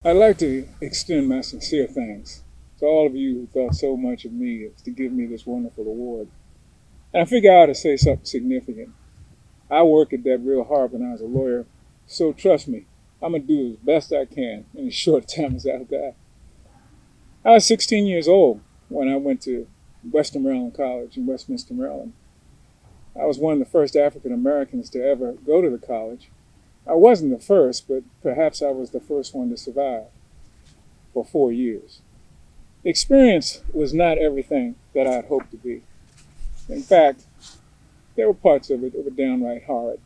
I'd like to extend my sincere thanks to all of you who thought so much of me as to give me this wonderful award. And I figure I ought to say something significant. I worked at that real hard when I was a lawyer, so trust me, I'm going to do as best I can in as short time as I've got. I was 16 years old when I went to Western Maryland College in Westminster, Maryland. I was one of the first African Americans to ever go to the college. I wasn't the first, but perhaps I was the first one to survive for 4 years. The experience was not everything that I had hoped to be. In fact, there were parts of it that were downright hard.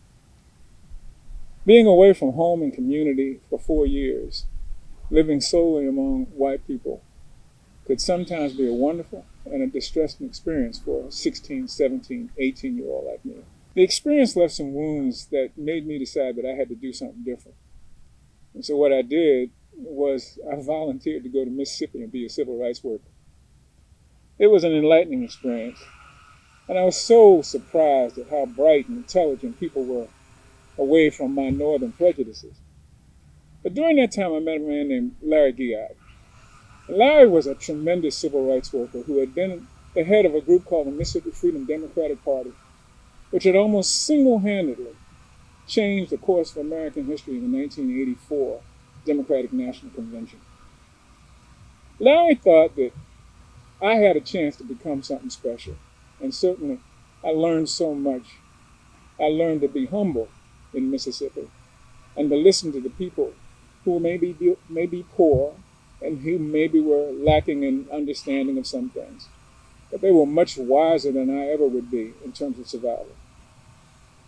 Being away from home and community for 4 years, living solely among white people, could sometimes be a wonderful and a distressing experience for a 16, 17, 18-year-old like me. The experience left some wounds that made me decide that I had to do something different. And so what I did was I volunteered to go to Mississippi and be a civil rights worker. It was an enlightening experience, and I was so surprised at how bright and intelligent people were away from my northern prejudices. But during that time, I met a man named Larry Guillard. And Larry was a tremendous civil rights worker who had been the head of a group called the Mississippi Freedom Democratic Party, which had almost single-handedly changed the course of American history in the 1984 Democratic National Convention. Larry thought that I had a chance to become something special, and certainly I learned so much. I learned to be humble in Mississippi and to listen to the people who may be poor and who maybe were lacking in understanding of some things. But they were much wiser than I ever would be in terms of survival.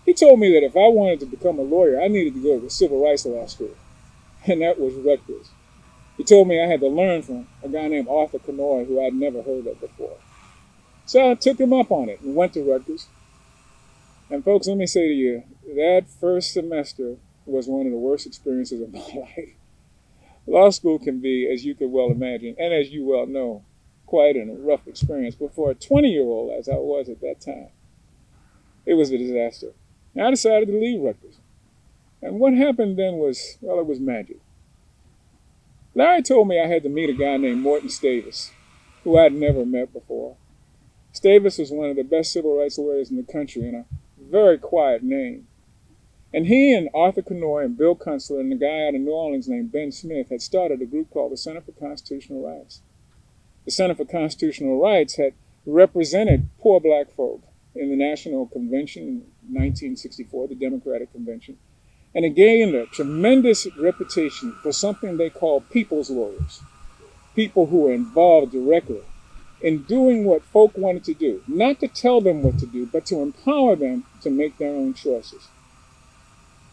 He told me that if I wanted to become a lawyer, I needed to go to the civil rights law school, and that was Rutgers. He told me I had to learn from a guy named Arthur Cannoy, who I'd never heard of before. So I took him up on it and went to Rutgers. And folks, let me say to you, that first semester was one of the worst experiences of my life. Law school can be, as you could well imagine, and as you well know, quite a rough experience. But for a 20-year-old, as I was at that time, it was a disaster. And I decided to leave Rutgers. And what happened then was, well, it was magic. Larry told me I had to meet a guy named Morton Stavis, who I'd never met before. Stavis was one of the best civil rights lawyers in the country and a very quiet name. And he and Arthur Cannoy and Bill Kunstler and a guy out of New Orleans named Ben Smith had started a group called the Center for Constitutional Rights. The Center for Constitutional Rights had represented poor black folk in the National Convention in 1964, the Democratic Convention, and it gained a tremendous reputation for something they called people's lawyers, people who were involved directly in doing what folk wanted to do, not to tell them what to do, but to empower them to make their own choices.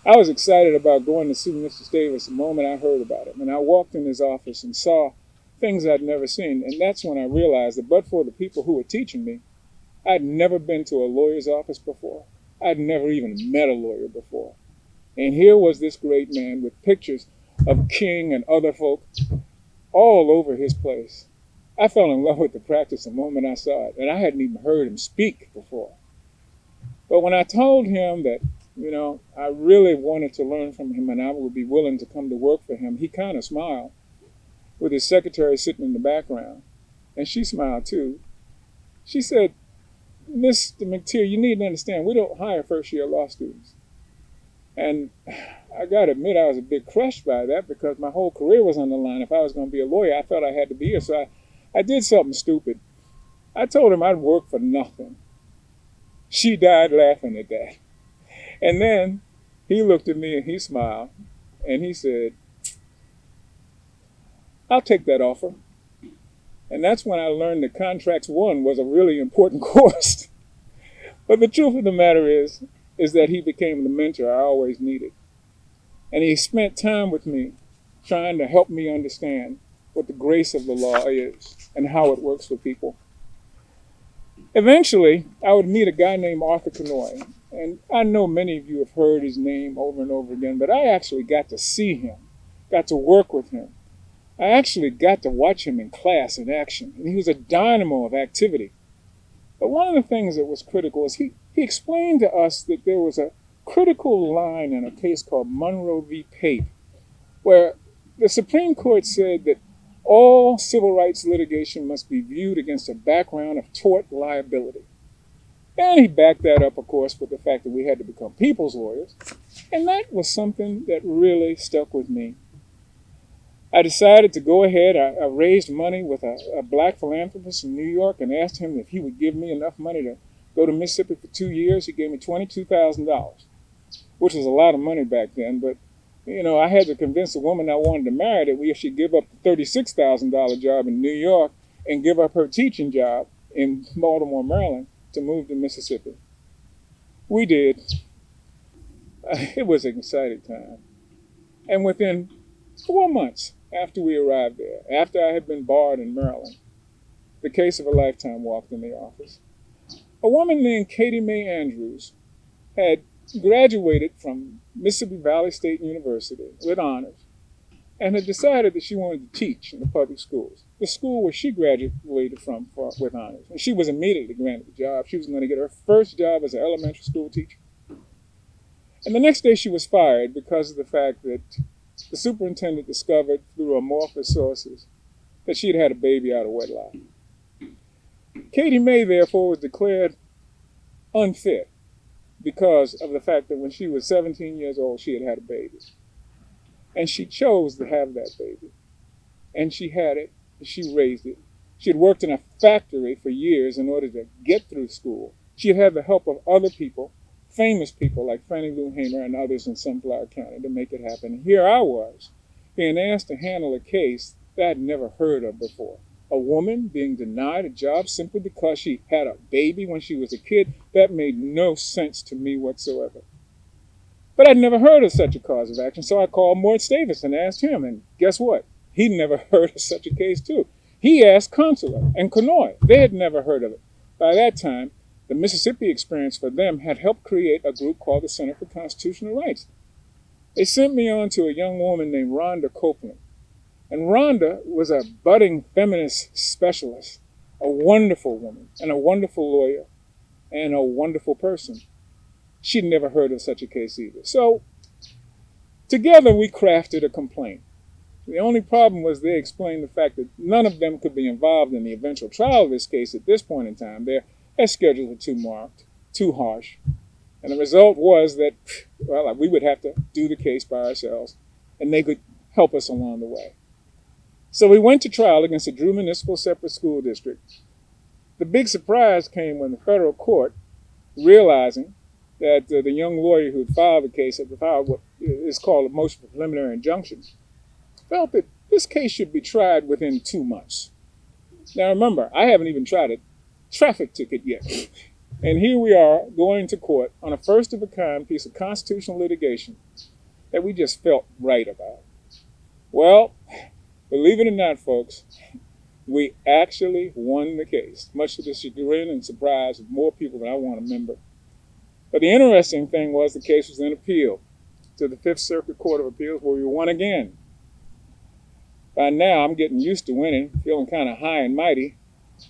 I was excited about going to see Mr. Stavis the moment I heard about him, and I walked in his office and saw things I'd never seen, and that's when I realized that but for the people who were teaching me, I'd never been to a lawyer's office before. I'd never even met a lawyer before. And here was this great man with pictures of King and other folk all over his place. I fell in love with the practice the moment I saw it, and I hadn't even heard him speak before. But when I told him that, I really wanted to learn from him and I would be willing to come to work for him, he kind of smiled, with his secretary sitting in the background. And she smiled too. She said, "Mr. McTeer, you need to understand, we don't hire first-year law students." And I got to admit, I was a bit crushed by that because my whole career was on the line. If I was going to be a lawyer, I felt I had to be here. So I did something stupid. I told him I'd work for nothing. She died laughing at that. And then he looked at me and he smiled and he said, "I'll take that offer." And that's when I learned that Contracts 1 was a really important course. But the truth of the matter is that he became the mentor I always needed. And he spent time with me trying to help me understand what the grace of the law is and how it works for people. Eventually, I would meet a guy named Arthur Cannoy. And I know many of you have heard his name over and over again, but I actually got to see him, got to work with him. I actually got to watch him in class in action, and he was a dynamo of activity. But one of the things that was critical is he explained to us that there was a critical line in a case called Monroe v. Pape, where the Supreme Court said that all civil rights litigation must be viewed against a background of tort liability. And he backed that up, of course, with the fact that we had to become people's lawyers. And that was something that really stuck with me. I decided to go ahead. I raised money with a black philanthropist in New York and asked him if he would give me enough money to go to Mississippi for 2 years. He gave me $22,000, which was a lot of money back then. But, I had to convince the woman I wanted to marry that we should give up the $36,000 job in New York and give up her teaching job in Baltimore, Maryland, to move to Mississippi. We did. It was an exciting time. And within 4 months after we arrived there, after I had been barred in Maryland, the case of a lifetime walked in the office. A woman named Katie Mae Andrews had graduated from Mississippi Valley State University with honors and had decided that she wanted to teach in the public schools, the school where she graduated from with honors. And she was immediately granted the job. She was going to get her first job as an elementary school teacher. And the next day she was fired because of the fact that the superintendent discovered through amorphous sources that she had had a baby out of wedlock. Katie Mae, therefore, was declared unfit because of the fact that when she was 17 years old, she had had a baby. And she chose to have that baby. And she had it, and she raised it. She had worked in a factory for years in order to get through school. She had had the help of other people, famous people like Fannie Lou Hamer and others in Sunflower County to make it happen. Here I was, being asked to handle a case that I'd never heard of before. A woman being denied a job simply because she had a baby when she was a kid. That made no sense to me whatsoever. But I'd never heard of such a cause of action, so I called Mort Davis and asked him, and guess what? He'd never heard of such a case too. He asked Consular and Cannoy. They had never heard of it. By that time, the Mississippi experience for them had helped create a group called the Center for Constitutional Rights. They sent me on to a young woman named Rhonda Copeland. And Rhonda was a budding feminist specialist, a wonderful woman, and a wonderful lawyer, and a wonderful person. She'd never heard of such a case either. So, together we crafted a complaint. The only problem was they explained the fact that none of them could be involved in the eventual trial of this case at this point in time. Their schedules were too marked, too harsh. And the result was that, we would have to do the case by ourselves, and they could help us along the way. So we went to trial against the Drew Municipal Separate School District. The big surprise came when the federal court, realizing that the young lawyer who had filed the case, had filed what is called a motion for preliminary injunction, felt that this case should be tried within 2 months. Now remember, I haven't even tried a traffic ticket yet. And here we are going to court on a first-of-a-kind piece of constitutional litigation that we just felt right about. Well, believe it or not, folks, we actually won the case, much to the chagrin and surprise of more people than I want to remember. But the interesting thing was the case was then appealed to the Fifth Circuit Court of Appeals, where we won again. By now, I'm getting used to winning, feeling kind of high and mighty,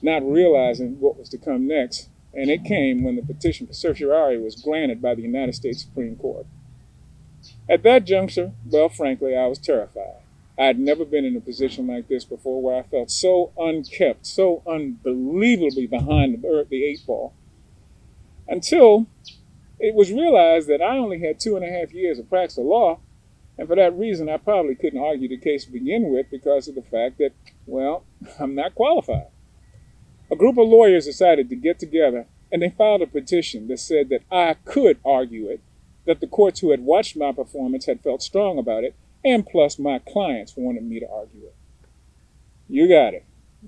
not realizing what was to come next. And it came when the petition for certiorari was granted by the United States Supreme Court. At that juncture, well, frankly, I was terrified. I had never been in a position like this before, where I felt so unkept, so unbelievably behind the 8 ball, until it was realized that I only had 2.5 years of practice of law, and for that reason, I probably couldn't argue the case to begin with because of the fact that, I'm not qualified. A group of lawyers decided to get together, and they filed a petition that said that I could argue it, that the courts who had watched my performance had felt strong about it, and plus my clients wanted me to argue it. You got it.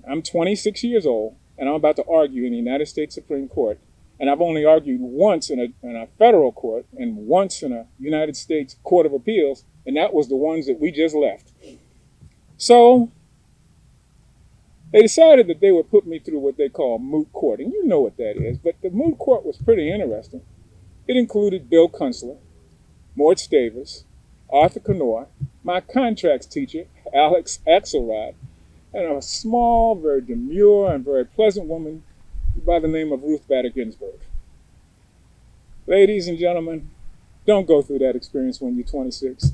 I'm 26 years old, and I'm about to argue in the United States Supreme Court, and I've only argued once in a federal court and once in a United States Court of Appeals, and that was the ones that we just left. So they decided that they would put me through what they call moot court, and you know what that is, but the moot court was pretty interesting. It included Bill Kunstler, Mort Davis, Arthur Cannoy, my contracts teacher, Alex Axelrod, and a small, very demure, and very pleasant woman by the name of Ruth Bader Ginsburg. Ladies and gentlemen, don't go through that experience when you're 26.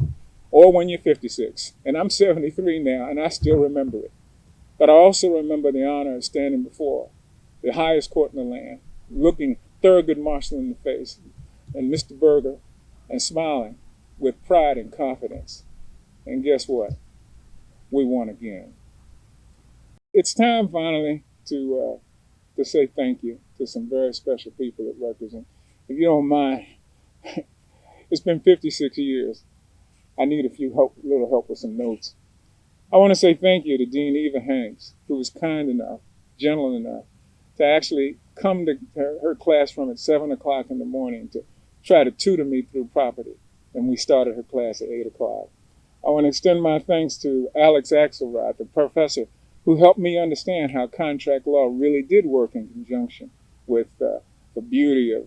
or when you're 56. And I'm 73 now, and I still remember it. But I also remember the honor of standing before the highest court in the land, looking Thurgood Marshall in the face and Mr. Berger, and smiling with pride and confidence. And guess what? We won again. It's time finally to say thank you to some very special people at Rutgers. And if you don't mind, it's been 56 years. I need little help with some notes. I want to say thank you to Dean Eva Hanks, who was kind enough, gentle enough, to actually come to her classroom at 7 o'clock in the morning to try to tutor me through property. And we started her class at 8 o'clock. I want to extend my thanks to Alex Axelrod, the professor who helped me understand how contract law really did work in conjunction with the beauty of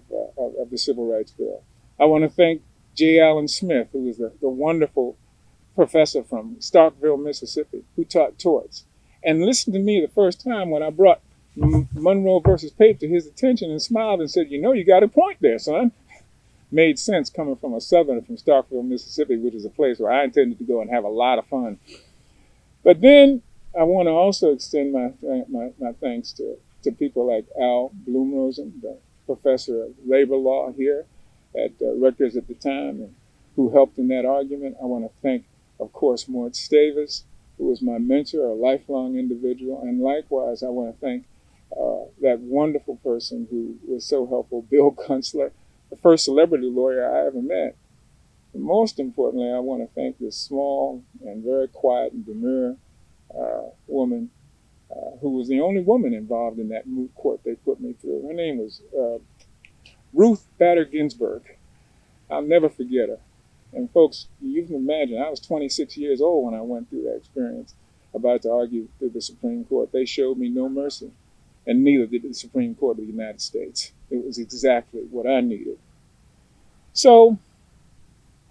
the Civil Rights Bill. I want to thank J. Allen Smith, who was the wonderful professor from Starkville, Mississippi, who taught torts, and listened to me the first time when I brought Monroe versus Pape to his attention and smiled and said, you got a point there, son. Made sense coming from a southerner from Starkville, Mississippi, which is a place where I intended to go and have a lot of fun. But then I want to also extend my thanks to people like Al Bloomrosen, the professor of labor law here at Rutgers at the time, and who helped in that argument. I want to thank, of course, Mort Stavis, who was my mentor, a lifelong individual. And likewise, I want to thank that wonderful person who was so helpful, Bill Kunstler, the first celebrity lawyer I ever met. And most importantly, I want to thank this small and very quiet and demure woman who was the only woman involved in that moot court they put me through. Her name was Ruth Bader Ginsburg. I'll never forget her. And folks, you can imagine, I was 26 years old when I went through that experience, about to argue through the Supreme Court. They showed me no mercy, and neither did the Supreme Court of the United States. It was exactly what I needed. So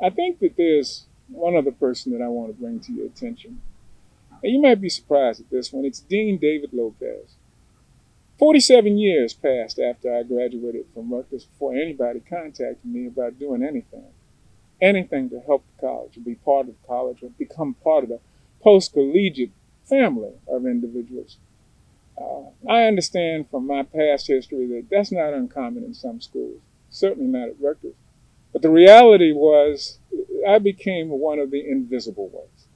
I think that there's one other person that I want to bring to your attention. And you might be surprised at this one. It's Dean David Lopez. 47 years passed after I graduated from Rutgers before anybody contacted me about doing anything to help the college, or be part of the college, or become part of the post-collegiate family of individuals. I understand from my past history that that's not uncommon in some schools, certainly not at Rutgers. But the reality was I became one of the invisible ones,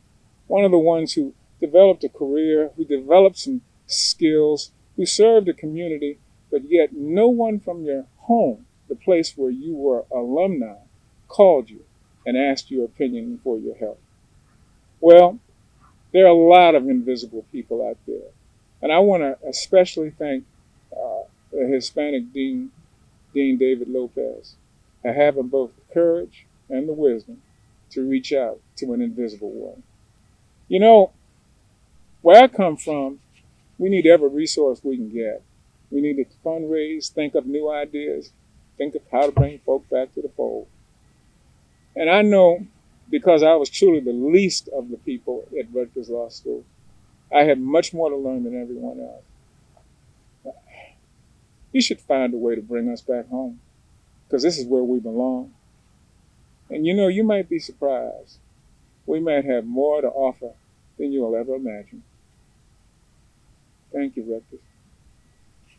one of the ones who developed a career, who developed some skills, who served the community, but yet no one from your home, the place where you were alumni, called you and asked your opinion and for your help. Well, there are a lot of invisible people out there. And I want to especially thank the Hispanic Dean David Lopez, for having both the courage and the wisdom to reach out to an invisible one. Where I come from, we need every resource we can get. We need to fundraise, think of new ideas, think of how to bring folk back to the fold. And I know, because I was truly the least of the people at Rutgers Law School, I had much more to learn than everyone else. You should find a way to bring us back home, because this is where we belong. And you might be surprised. We might have more to offer than you'll ever imagine. Thank you, Rutgers.